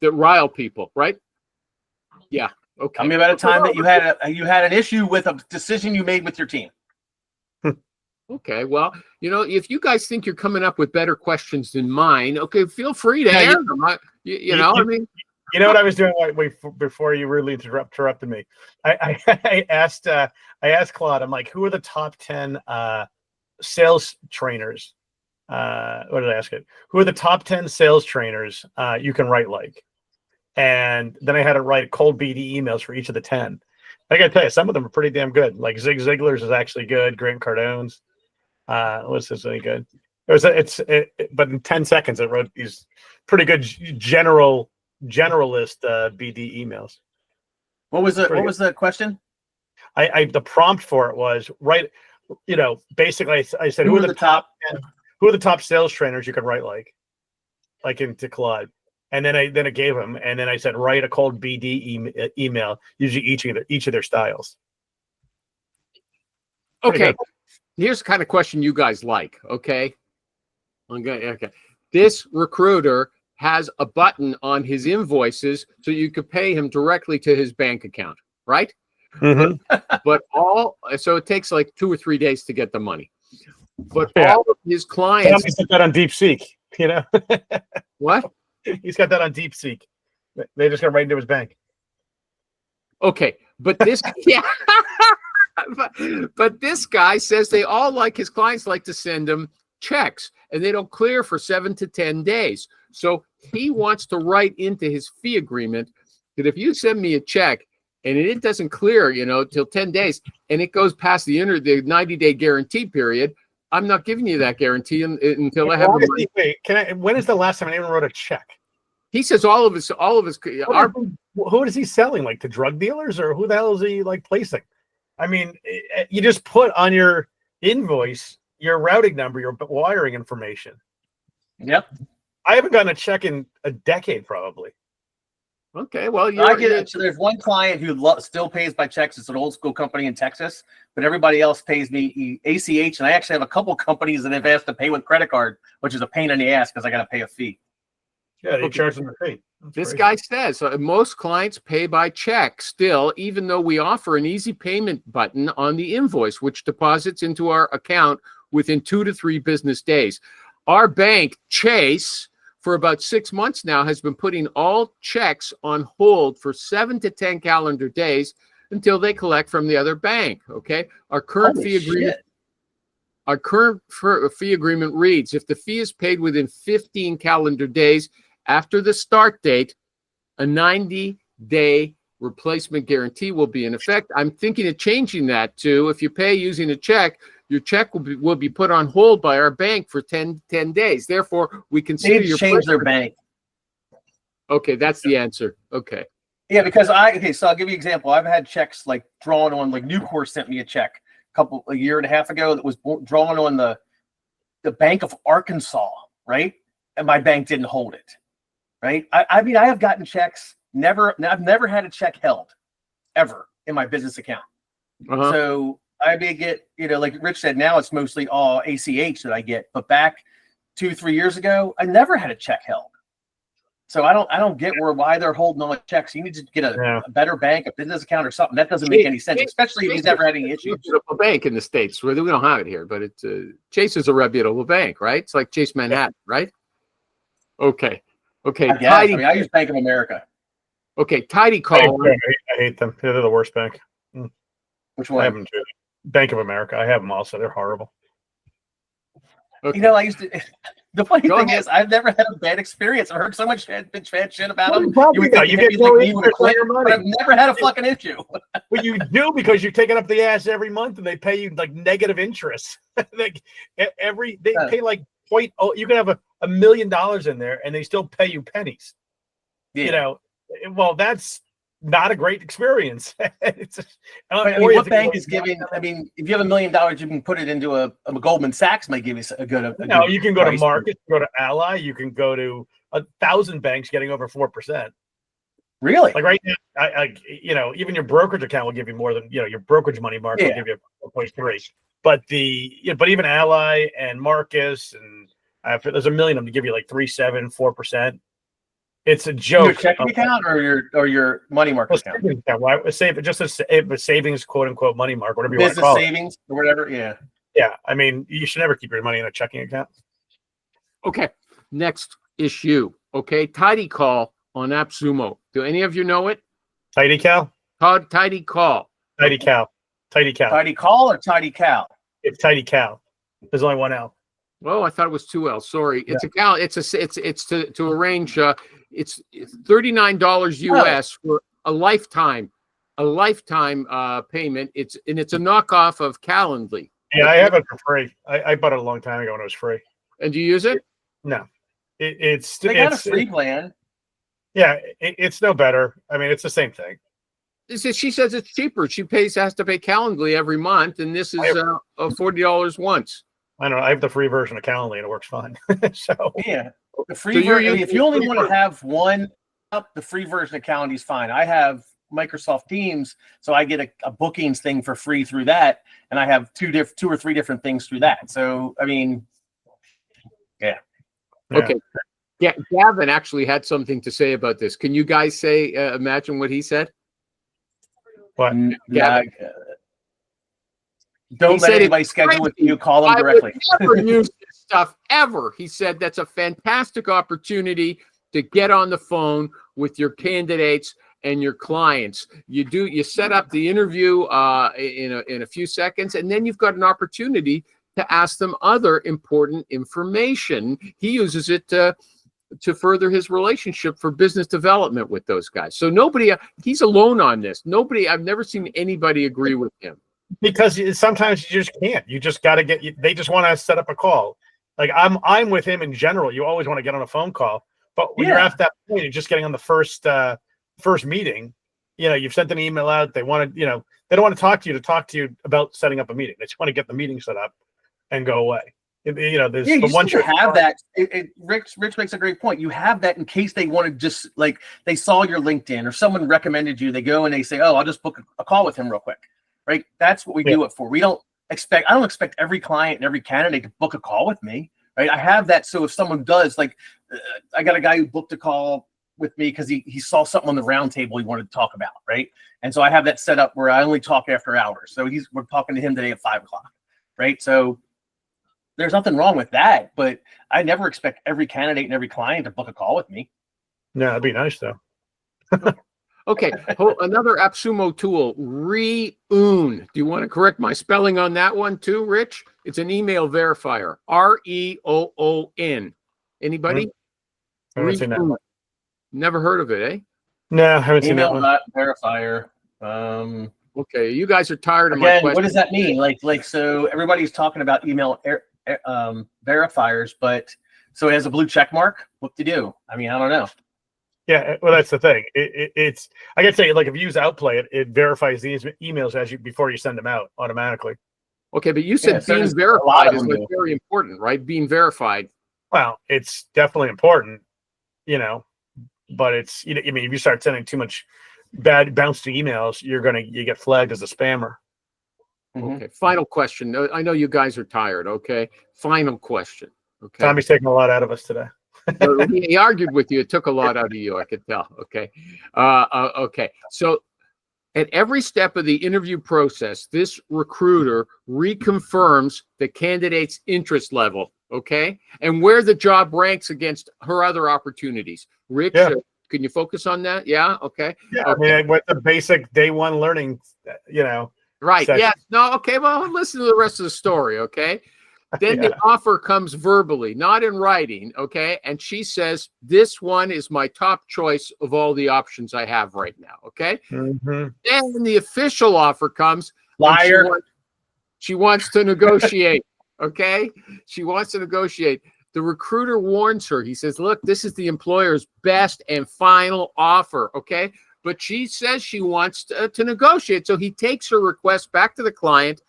rile people, right? Yeah. Okay. Tell me about a time that you had an issue with a decision you made with your team. Okay, well, if you guys think you're coming up with better questions than mine, okay, feel free to Yeah, air them. I mean, you know what I was doing before you really interrupted me? I asked Claude, I'm like, who are the top 10 sales trainers? What did I ask it? Who are the top 10 sales trainers you can write like? And then I had to write cold BD emails for each of the 10. I got to tell you, some of them are pretty damn good. Like Zig Ziglar's is actually good. Grant Cardone's. What's this any good? But in 10 seconds, it wrote these pretty good generalist BD emails. What was the question? The prompt for it was write basically I said, who are the top 10, who are the top sales trainers you could write like into Claude? And then I gave him, and then I said, write a cold BD email using each of their styles. Okay. Here's the kind of question you guys like. Okay. Okay. This recruiter has a button on his invoices so you could pay him directly to his bank account, right? Mm-hmm. But so it takes like 2 or 3 days to get the money. But all of his clients, He's got that on DeepSeek, what? He's got that on DeepSeek. They just got right into his bank. Okay, but this, yeah, but this guy says they all like his clients like to send him checks, and they don't clear for 7 to 10 days. So he wants to write into his fee agreement that if you send me a check and it doesn't clear, till 10 days, and it goes past the 90-day guarantee period, I'm not giving you that guarantee until I have the money. Wait, when is the last time anyone wrote a check? He says all of his. Who is he selling? Like to drug dealers, or who the hell is he like placing? I mean, you just put on your invoice your routing number, your wiring information. Yep. I haven't gotten a check in a decade, probably. Okay, well, I get it. So there's one client who still pays by checks. It's an old school company in Texas, but everybody else pays me ACH. And I actually have a couple companies that have asked to pay with credit card, which is a pain in the ass because I got to pay a fee. Yeah, they charge them a fee. This guy says most clients pay by check still, even though we offer an easy payment button on the invoice, which deposits into our account within 2 to 3 business days. Our bank, Chase, for about 6 months now, has been putting all checks on hold for 7 to 10 calendar days until they collect from the other bank. Okay, our current fee agreement reads: if the fee is paid within 15 calendar days after the start date, a 90-day replacement guarantee will be in effect. I'm thinking of changing that to, if you pay using a check, your check will be put on hold by our bank for 10 days. Therefore, we consider They've changed their bank. Okay, that's the answer. Okay. Yeah, because so I'll give you an example. I've had checks like drawn on, like Nucor sent me a check a year and a half ago that was drawn on the Bank of Arkansas, right? And my bank didn't hold it, right? I mean, I have gotten checks. I've never had a check held ever in my business account. Uh-huh. So I may get, like Rich said, now it's mostly all ACH that I get. But back 2-3 years ago, I never had a check held. So I don't get why they're holding on checks. You need to get a better bank, a business account, or something. That doesn't make any sense, especially if he's never had any issues. A bank in the States, where we don't have it here, but it's Chase is a reputable bank, right? It's like Chase Manhattan, right? Okay. I use Bank of America. Okay, Tidy Call. I hate them. They're the worst bank. Which one? I have them too. Bank of America. I have them also. They're horrible. Okay. I used to. The funny thing is, I've never had a bad experience. I've heard so much bad shit about them. You get no interest on your money. But I've never had a fucking issue. Well, you do, because you're taking up the ass every month, and they pay you like negative interest. They pay like you can have $1 million in there, and they still pay you pennies. Yeah. Well, that's not a great experience. What bank is giving? I mean, if you have $1 million, you can put it into a Goldman Sachs. May give you a good. You can go to Marcus, go to Ally, you can go to 1,000 banks getting over 4%. Really? Like right now, even your brokerage account will give you more than your brokerage money market will give you 4.3. But but even Ally and Marcus and there's 1 million of them to give you like 3.7, 4%. It's a joke. Your checking account or your money market account? Why save it? Just a savings, quote unquote, money market, whatever you want to call it. Business savings or whatever. Yeah. Yeah. I mean, you should never keep your money in a checking account. Okay. Next issue. Okay. Tidy Call on AppSumo. Do any of you know it? Tidy Cal? Tidy Call. Tidy Cal. Tidy Cal. Tidy Call or Tidy Cal? It's Tidy Cal. There's only one L. Oh, I thought it was 2 L. Sorry. It's a Cal. It's to arrange. It's $39 US for a lifetime payment. It's a knockoff of Calendly. Yeah, I have it for free. I bought it a long time ago when it was free. And do you use it? No, they got a free plan. Yeah, it's no better. I mean, it's the same thing. she says it's cheaper. She has to pay Calendly every month, and this is $40 once. I don't know. I have the free version of Calendly and it works fine. So Yeah, the free So you're version. using If you only free want to version. have one up, the free version of Calendly is fine. I have Microsoft Teams, so I get a bookings thing for free through that, and I have two or three different things through that. So I mean, yeah. Okay. Yeah, Gavin actually had something to say about this. Can you guys say, imagine what he said? What? yeah. He Don't said let it's anybody schedule with crazy. you. Call them I directly. would never use this stuff ever. He said that's a fantastic opportunity to get on the phone with your candidates and your clients. You set up the interview in a few seconds, and then you've got an opportunity to ask them other important information. He uses it to further his relationship for business development with those guys. So he's alone on this. I've never seen anybody agree with him. Because sometimes you just can't. You just got to they just want to set up a call. Like I'm with him in general. You always want to get on a phone call, but when you're at that point, you're just getting on the first meeting. You've sent an email out. They want to, they don't want to talk to you about setting up a meeting. They just want to get the meeting set up and go away. There's Yeah, the you one still have that. Rich makes a great point. You have that in case they want to just like they saw your LinkedIn or someone recommended you. They go and they say, "Oh, I'll just book a call with him real quick." Right? That's what we do it for. I don't expect every client and every candidate to book a call with me. Right? I have that. So if someone does, like, I got a guy who booked a call with me because he saw something on the round table he wanted to talk about. Right? And so I have that set up where I only talk after hours. So we're talking to him today at 5:00. Right? So there's nothing wrong with that, but I never expect every candidate and every client to book a call with me. No, that'd be nice though. Okay, another AppSumo tool, Reoon. Do you want to correct my spelling on that one too, Rich? It's an email verifier. REOON. Anybody? I haven't seen that one. Never heard of it, eh? No, I haven't seen that Email one. verifier. Okay, you guys are tired of my Again, question. what does that mean? Like so everybody's talking about email verifiers, but so it has a blue check mark. What to do? I mean, I don't know. Yeah, well, that's the thing. It's I can say, like, if you use Outplay, it verifies these emails before you send them out automatically. Okay, but you said so being does a lot verified of is them like do. very important, right? Being verified. Well, it's definitely important, but it's I mean, if you start sending too much bad bounce to emails, you get flagged as a spammer. Okay, final question. I know you guys are tired. Okay, final question. Okay, Tommy's taking a lot out of us today. So he argued with you. It took a lot out of you. I could tell. Okay. Okay. So at every step of the interview process, this recruiter reconfirms the candidate's interest level. Okay. And where the job ranks against her other opportunities. Rich, can you focus on that? Yeah. Okay. Yeah. Okay. I mean, with the basic day one learning, Right. session. Yes. No. Okay. Well, listen to the rest of the story. Okay. Then the offer comes verbally, not in writing. Okay. And she says, this one is my top choice of all the options I have right now. Okay. Mm-hmm. Then the official offer comes. Liar. She wants to negotiate. Okay. She wants to negotiate. The recruiter warns her. He says, look, this is the employer's best and final offer. Okay. But she says she wants to negotiate. So he takes her request back to the client.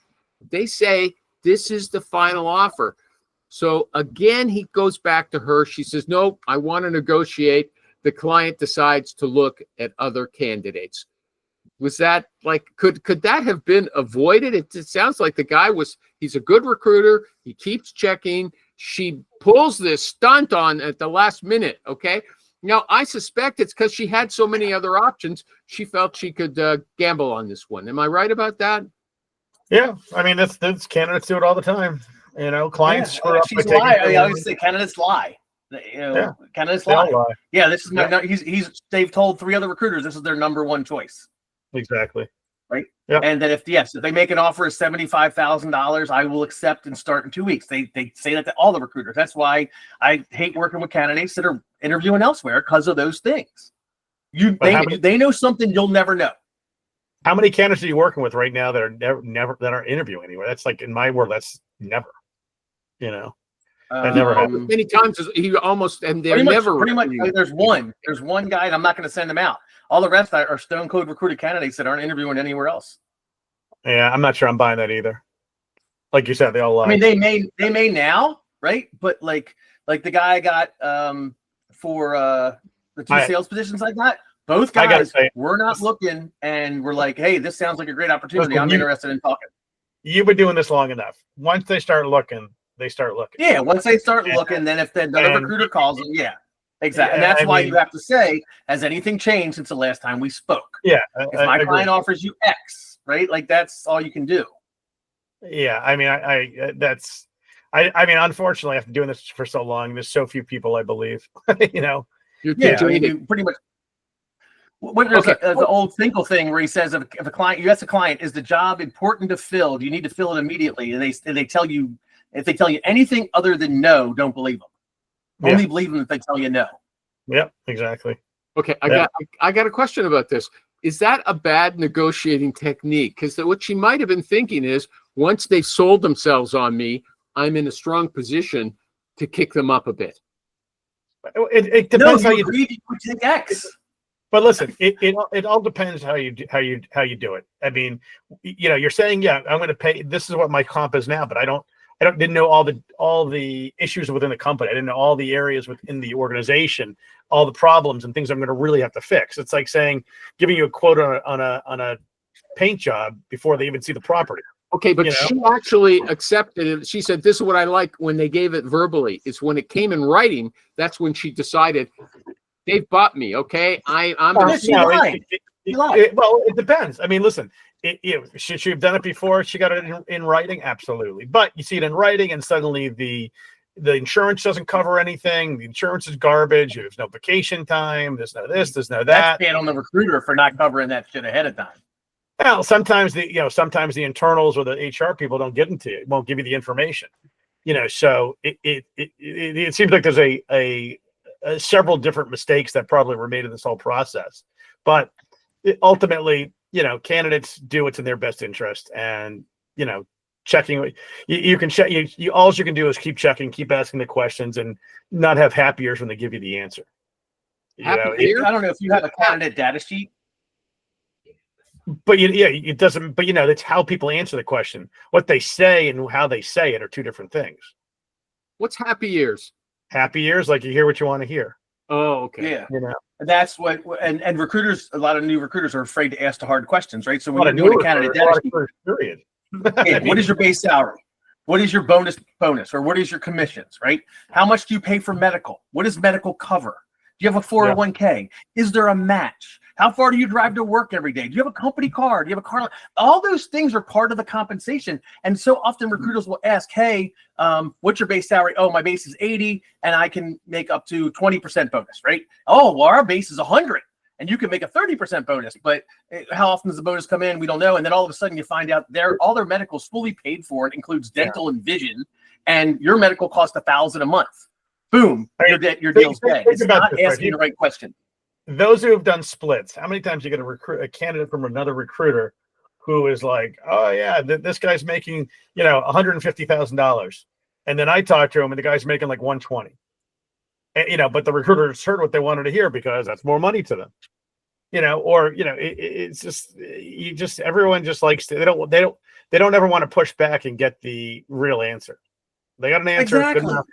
They say, this is the final offer. So again, he goes back to her. She says, no, I want to negotiate. The client decides to look at other candidates. Was that like, could that have been avoided? It sounds like the guy he's a good recruiter. He keeps checking. She pulls this stunt on at the last minute. Okay. Now, I suspect it's because she had so many other options. She felt she could gamble on this one. Am I right about that? Yeah. I mean, that's candidates do it all the time. Clients screw up. She's lie. I always say candidates lie. Candidates lie. Yeah, this is my. They've told 3 other recruiters this is their number one choice. Exactly. Right. Yeah. And that if they make an offer of $75,000, I will accept and start in 2 weeks. They say that to all the recruiters. That's why I hate working with candidates that are interviewing elsewhere because of those things. They know something you'll never know. How many candidates are you working with right now that are never that are interviewing anywhere? That's like in my world, that's never. That never happens. Many times he almost and they're pretty never much. There's one guy, and I'm not going to send him out. All the rest are stone cold recruited candidates that aren't interviewing anywhere else. Yeah, I'm not sure I'm buying that either. Like you said, they all lie. I mean, they may now, right? But like the guy I got for the two sales positions I got, both guys were not looking and were like, hey, this sounds like a great opportunity. I'm interested in talking. You've been doing this long enough. Once they start looking, they start looking. Yeah, once they start looking, then if another recruiter calls them, yeah. Exactly. And that's why you have to say, has anything changed since the last time we spoke? Yeah. If my client offers you X, right? Like that's all you can do. Yeah. I mean, I mean, unfortunately, after doing this for so long, there's so few people, I believe, you know. Yeah, I mean, you pretty much. There's the old Finkel thing where he says, if a client, you ask a client, is the job important to fill? Do you need to fill it immediately? And they tell you, if they tell you anything other than no, don't believe them. Only believe them if they tell you no. Yep, exactly. Okay, I got a question about this. Is that a bad negotiating technique? Because what she might have been thinking is, once they've sold themselves on me, I'm in a strong position to kick them up a bit. It depends how you take X. But listen, it all depends how you do it. I mean, you know, you're saying, yeah, I'm going to pay. This is what my comp is now, but I didn't know all the issues within the company. I didn't know all the areas within the organization, all the problems and things I'm going to really have to fix. It's like saying, giving you a quote on a paint job before they even see the property. Okay, but she actually accepted it. She said, this is what I like when they gave it verbally. It's when it came in writing, that's when she decided, they've bought me, okay? I'm well, it depends. I mean, listen, should she have done it before she got it in writing? Absolutely. But you see it in writing and suddenly the insurance doesn't cover anything. The insurance is garbage. There's no vacation time. There's no this, there's no that. That's bad on the recruiter for not covering that shit ahead of time. Well, sometimes the internals or the HR people don't get into it, won't give you the information. You know, so it seems like there's a several different mistakes that probably were made in this whole process. But ultimately, you know, candidates do what's in their best interest, and you know, checking. You can check. All you can do is keep checking, keep asking the questions, and not have happy ears when they give you the answer. I don't know if you have a candidate data sheet. But it doesn't. But you know, that's how people answer the question. What they say and how they say it are two different things. What's happy ears? Happy ears, like you hear what you want to hear. Oh, okay. Yeah, you know, that's what. And recruiters, a lot of new recruiters are afraid to ask the hard questions, right? So when you're doing a candidate data sheet, period. What is your base salary? What is your bonus, or what is your commissions, right? How much do you pay for medical? What does medical cover? Do you have a 401k? Is there a match? How far do you drive to work every day? Do you have a company car? Do you have a car? All those things are part of the compensation. And so often recruiters will ask, hey, what's your base salary? Oh, my base is 80 and I can make up to 20% bonus, right? Oh, well, our base is 100 and you can make a 30% bonus. But how often does the bonus come in? We don't know. And then all of a sudden you find out all their medical is fully paid for. It includes dental and vision. And your medical costs $1,000 a month. Boom, your deal's dead. It's not asking the right question. Those who have done splits, how many times you get a candidate from another recruiter who is like, oh yeah, this guy's making, you know, $150,000. And then I talk to him and the guy's making like 120. And, you know, but the recruiters heard what they wanted to hear because that's more money to them. You know, or, you know, it's just, everyone just likes to, they don't ever want to push back and get the real answer. They got an answer. Exactly. Good enough.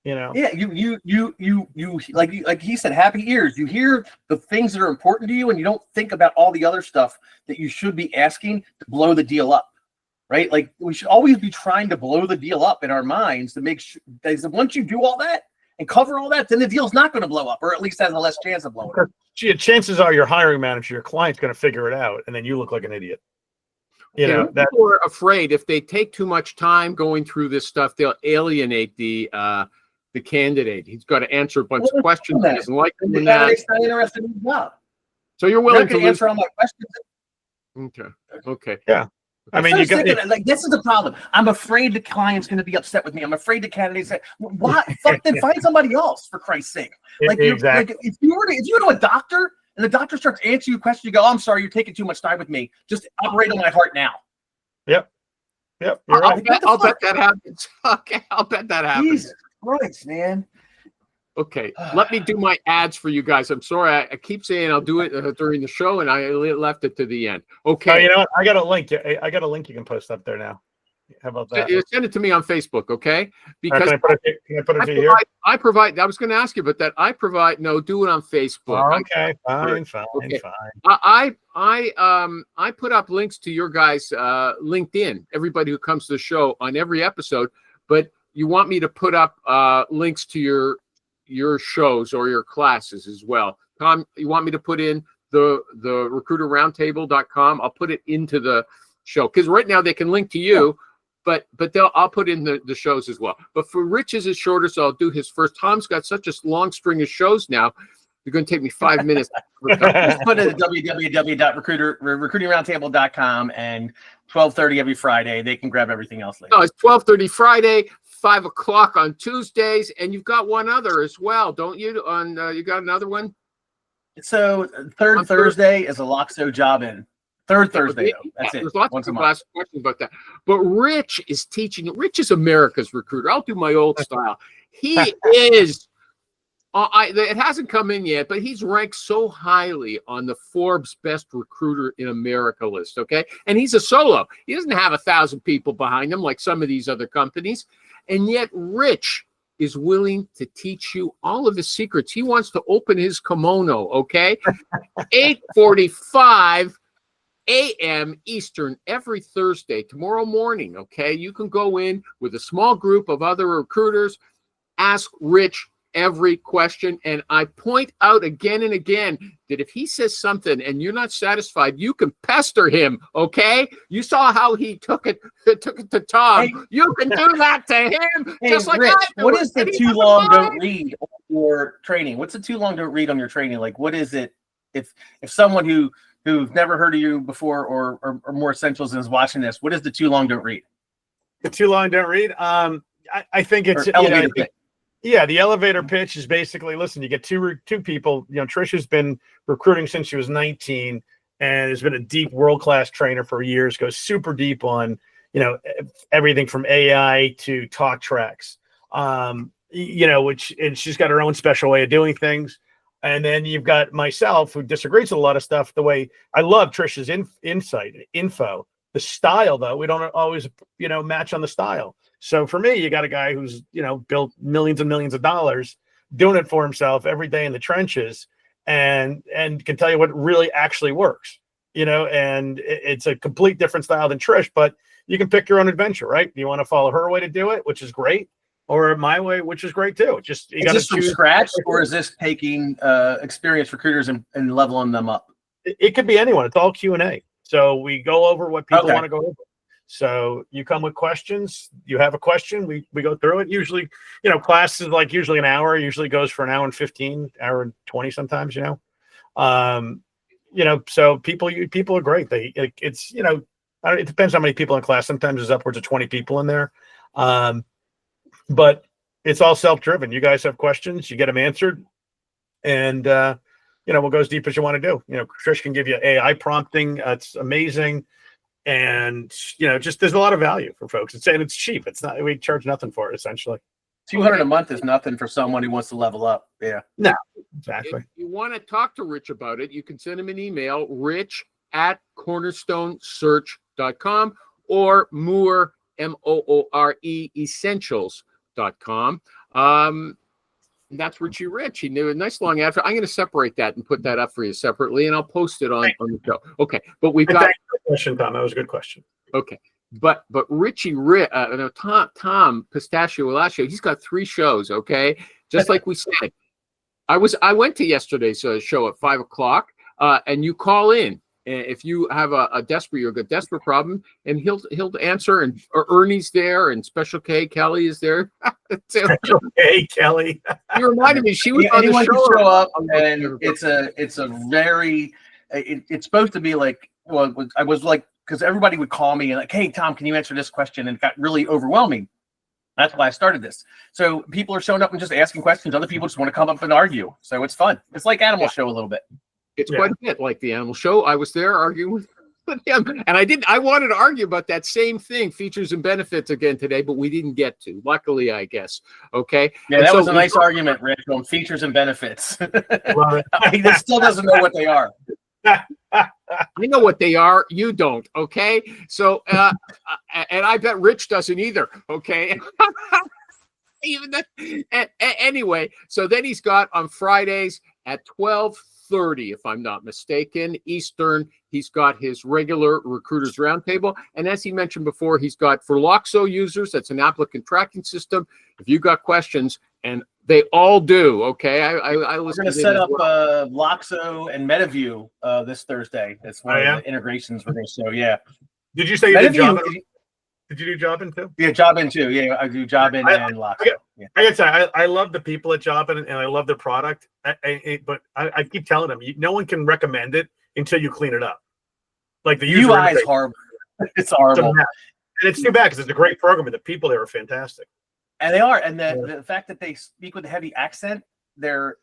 You know, yeah, you like he said, happy ears. You hear the things that are important to you, and you don't think about all the other stuff that you should be asking to blow the deal up, right? Like we should always be trying to blow the deal up in our minds to make sure that once you do all that and cover all that, then the deal's not going to blow up, or at least has a less chance of blowing up. Chances are your hiring manager, your client's going to figure it out, and then you look like an idiot. You know, people are afraid if they take too much time going through this stuff, they'll alienate the candidate. He's got to answer a bunch of questions. He doesn't like the candidate's not interested in the job. So you're willing to answer all my Okay. questions. Okay. Yeah. I mean, like this is the problem. I'm afraid the client's going to be upset with me. I'm afraid the candidate say, "Why? Fuck, then find somebody else for Christ's sake." Like, exactly. If you were to a doctor and the doctor starts answering you a question, you go, "Oh, I'm sorry, you're taking too much time with me. Just operate on my heart now." Yep. I'll bet that happens. Okay, I'll bet that happens. Jesus Christ, man. Okay, let me do my ads for you guys. I'm sorry, I keep saying I'll do it during the show, and I left it to the end. Oh, Okay, you know what? I got a link. I got a link you can post up there now. How about that? send it to me on Facebook, okay? Because Can I put it to you here? I provide. I was going to ask you about that. I provide. No, do it on Facebook. Okay, fine. Okay. I put up links to your guys' LinkedIn. Everybody who comes to the show on every episode, but you want me to put up links to your shows or your classes as well. Tom, you want me to put in the recruiterroundtable.com? I'll put it into the show because right now they can link to you. But I'll put in the shows as well. But for Rich is shorter, so I'll do his first. Tom's got such a long string of shows now. You're going to take me 5 minutes. Just put it at www.recruitingroundtable.com and 12:30 every Friday. They can grab everything else later. No, it's 12:30 Friday, 5 o'clock on Tuesdays, and you've got one other as well, don't you? On you got another one? So third Thursday is a Loxo job in. Third Thursday, though. That's it. There's lots Once of a people month. ask questions about that. But Rich is teaching. Rich is America's recruiter. I'll do my old style. He is. It hasn't come in yet, but he's ranked so highly on the Forbes Best Recruiter in America list. Okay, and he's a solo. He doesn't have 1,000 people behind him like some of these other companies, and yet Rich is willing to teach you all of his secrets. He wants to open his kimono. Okay, 8:45 a.m. Eastern every Thursday, tomorrow morning. Okay, you can go in with a small group of other recruiters, ask Rich every question, and I point out again and again that if he says something and you're not satisfied, you can pester him. Okay, you saw how he took it to Tom. Hey, you can do that to him, Hey, just like Rich, I do. what is the And he too doesn't long don't mind. read on your training? What's the too long don't read on your training? Like, what is it? If someone who's never heard of you before or more essentials and is watching this, what is the too long don't read? The too long don't read. I think it's Or elevator pitch? Yeah, the elevator pitch is basically, listen, you get two people. You know, Trisha's been recruiting since she was 19 and has been a deep world-class trainer for years, goes super deep on, you know, everything from AI to talk tracks. You know, and she's got her own special way of doing things. And then you've got myself, who disagrees with a lot of stuff. The way I love Trisha's info. The style, though, we don't always, you know, match on the style. So for me, you got a guy who's, you know, built millions and millions of dollars, doing it for himself every day in the trenches, and can tell you what really actually works, you know. And it's a complete different style than Trish, but you can pick your own adventure, right? You want to follow her way to do it, which is great, or my way, which is great too. Just you got to Is this from choose. scratch, or is this taking experienced recruiters and leveling them up? It could be anyone. It's all Q&A. So we go over what people Okay. want to go over. So you come with questions. You have a question. We go through it. Usually, you know, class is like usually an hour. Usually goes for an hour and 15, hour and 20 sometimes. You know, so people are great. It's you know, it depends how many people in class. Sometimes there's upwards of 20 people in there, but it's all self-driven. You guys have questions, you get them answered, and you know, we'll go as deep as you want to do. You know, Trish can give you AI prompting. It's amazing. And, you know, just there's a lot of value for folks. It's cheap. It's not, we charge nothing for it, essentially. $200 a month is nothing for someone who wants to level up. Yeah. Exactly. If you want to talk to Rich about it, you can send him an email, rich@cornerstonesearch.com or Moore, Moore, essentials.com. That's Richie Rich. He knew a nice long answer. I'm going to separate that and put that up for you separately, and I'll post it on the show. Okay, but we've got Thanks for the question, Tom. That was a good question. okay, but Richie Tom Pistachio Elascio, he's got 3 shows. Okay, just like we said. I went to yesterday's show at 5 o'clock, and you call in. If you have a desperate problem, and he'll answer, and Ernie's there, and Special K Kelly is there. Hey, Kelly. You reminded me she was on the Anyone can show. show up, and it's a very it's supposed to be like, well, I was like, because everybody would call me and like, hey Tom, can you answer this question? And it got really overwhelming. That's why I started this. So people are showing up and just asking questions. Other people just want to come up and argue. So it's fun. It's like Animal Show a little bit. It's quite a bit like the Animal Show. I was there arguing with with him. And I wanted to argue about that same thing, features and benefits again today, but we didn't get to. Luckily, I guess. Okay. Yeah, And that so was a nice argument, Rich, on features and benefits. Love it. He still doesn't know what they are. I know what they are. You don't. Okay. So, and I bet Rich doesn't either. Okay. Even that. Anyway, so then he's got on Fridays at 12:30, if I'm not mistaken, Eastern. He's got his regular Recruiters Roundtable, and as he mentioned before, he's got for Loxo users. That's an applicant tracking system. If you got questions, and they all do. Okay, I We're was going to set up Loxo and MetaView this Thursday. That's one of the integrations we're going to show. Yeah. Did you say you did MetaView, Jobin? Did you do Jobin too? yeah, Jobin too. Yeah, I do Jobin and Loxo. Yeah. I gotta say, I love the people at Jobin and I love their product. But I keep telling them, no one can recommend it until you clean it up. Like the user UI is interface. horrible. It's It's a horrible. mess. And it's too bad because it's a great program and the people there are fantastic. And they are. And the fact that they speak with a heavy accent, their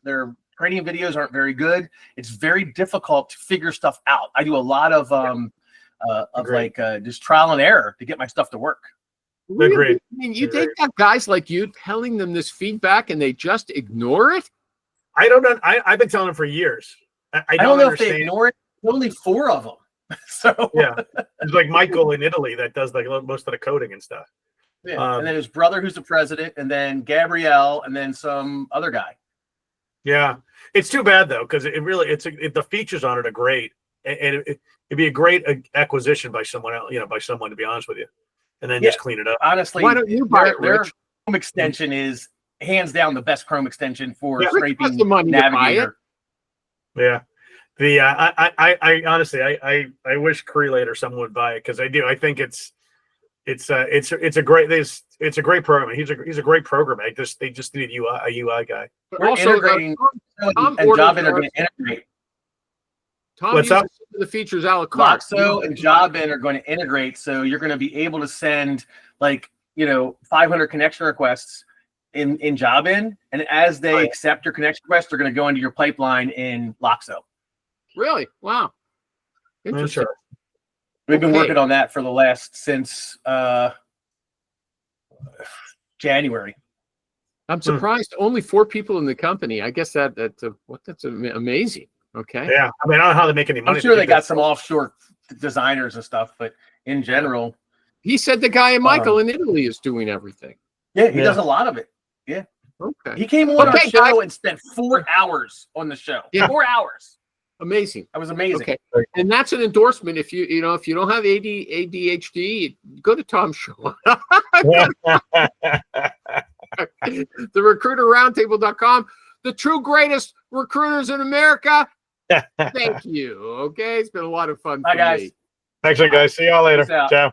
training videos aren't very good. It's very difficult to figure stuff out. I do a lot of Agreed. just trial and error to get my stuff to work. Really? Agreed. I mean, they got guys like you telling them this feedback, and they just ignore it. I don't know. I've been telling them for years. I don't know if understand. they ignore it. There's only 4 of them. So Yeah, it's like Michael in Italy that does like most of the coding and stuff. yeah. And then his brother, who's the president, and then Gabrielle, and then some other guy. Yeah, it's too bad though because the features on it are great, and it'd be a great acquisition by someone else. By someone, to be honest with you, and then just clean it up. Honestly, Why don't you buy it, their Rich? Chrome extension is hands down the best Chrome extension for Yeah, Rich has scraping the money to buy it. Navigator. Yeah. I honestly I wish Correlate or someone would buy it because I do. I think it's a great program. He's a great programmer. They just need a UI guy. But We're also, integrating Tom and ordered Jobin are ours. going to integrate. Tom What's uses up? some of the features a la carte. Loxo and Jobin are going to integrate, so you're going to be able to send 500 connection requests in Jobin, and as they accept your connection request, they're going to go into your pipeline in Loxo. Really? Wow. Interesting. Sure. We've been Okay. working on that for the last since January. I'm surprised. Only 4 people in the company. I guess that's amazing. Okay. Yeah, I mean I don't know how they make any money. I'm sure they got some offshore designers and stuff, but in general, He said the guy Michael in Italy is doing everything. yeah, he does a lot of it. Okay. He came on our Okay, show guys. and spent 4 hours on the show. Yeah. 4 hours. Amazing. That was amazing. Okay. And that's an endorsement. If you don't have ADHD, go to Tom's show. The recruiterroundtable.com. The true greatest recruiters in America. Thank you. Okay. It's been a lot of fun Bye, for guys. me. Thanks, guys. See y'all later. Peace out. Ciao.